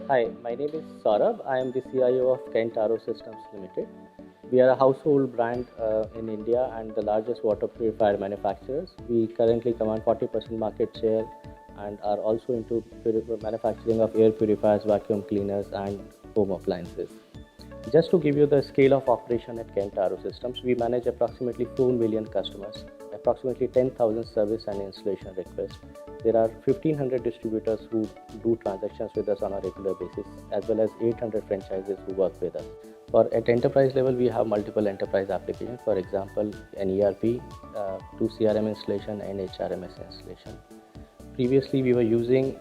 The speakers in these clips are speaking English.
Hi, my name is Saurabh. I am the CIO of Kent RO Systems Limited. We are a household brand in India and the largest water purifier manufacturers. We currently command 40% market share and are also into manufacturing of air purifiers, vacuum cleaners, and home appliances. Just to give you the scale of operation at Kent RO Systems, we manage approximately 4 million customers, approximately 10,000 service and installation requests. There are 1,500 distributors who do transactions with us on a regular basis, as well as 800 franchises who work with us. For at enterprise level, we have multiple enterprise applications. For example, an ERP, two CRM installation, and HRMS installation. Previously, we were using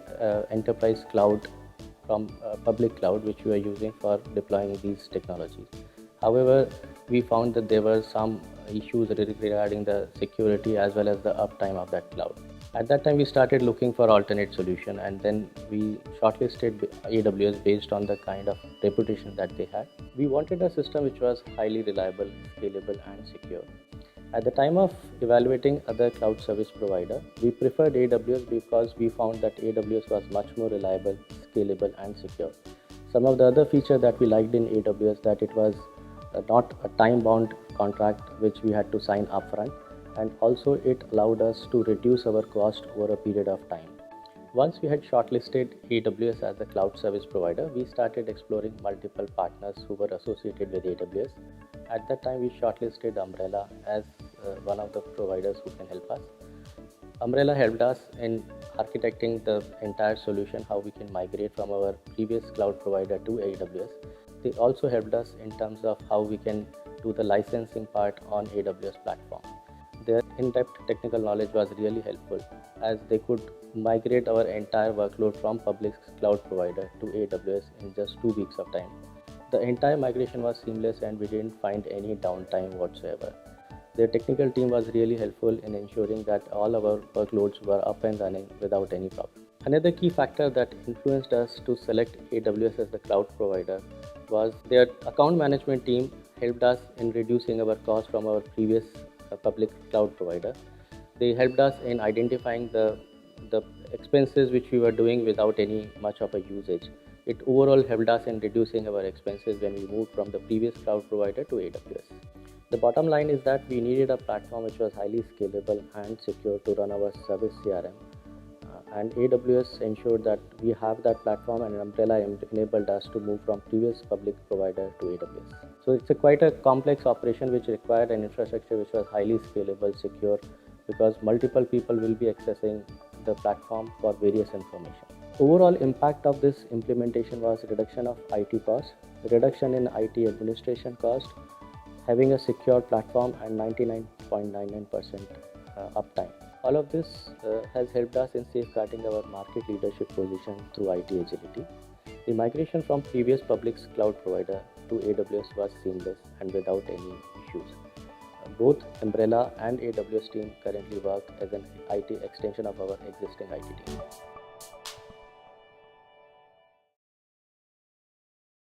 enterprise cloud from public cloud, which we were using for deploying these technologies. However, we found that there were some issues regarding the security as well as the uptime of that cloud. At that time, we started looking for alternate solution, and then we shortlisted AWS based on the kind of reputation that they had. We wanted a system which was highly reliable, scalable, and secure. At the time of evaluating other cloud service provider, we preferred AWS because we found that AWS was much more reliable, scalable, and secure. Some of the other features that we liked in AWS that it was not a time-bound contract which we had to sign upfront, and also it allowed us to reduce our cost over a period of time. Once we had shortlisted AWS as the cloud service provider, we started exploring multiple partners who were associated with AWS. At that time, we shortlisted Umbrella as one of the providers who can help us. Umbrella helped us in architecting the entire solution, how we can migrate from our previous cloud provider to AWS. They also helped us in terms of how we can do the licensing part on AWS platform. Their in-depth technical knowledge was really helpful as they could migrate our entire workload from public cloud provider to AWS in just 2 weeks of time. The entire migration was seamless and we didn't find any downtime whatsoever. Their technical team was really helpful in ensuring that all our workloads were up and running without any problem. Another key factor that influenced us to select AWS as the cloud provider was their account management team helped us in reducing our cost from our previous public cloud provider. They helped us in identifying the expenses which we were doing without any much of a usage. It overall helped us in reducing our expenses when we moved from the previous cloud provider to AWS. The bottom line is that we needed a platform which was highly scalable and secure to run our service CRM. And AWS ensured that we have that platform, and Umbrella enabled us to move from previous public provider to AWS. So it's quite a complex operation which required an infrastructure which was highly scalable, secure, because multiple people will be accessing the platform for various information. Overall impact of this implementation was reduction of IT cost, reduction in IT administration cost, having a secure platform, and 99.99% uptime. All of this has helped us in safeguarding our market leadership position through IT agility. The migration from previous public cloud provider to AWS was seamless and without any issues. Both Umbrella and AWS team currently work as an IT extension of our existing IT team.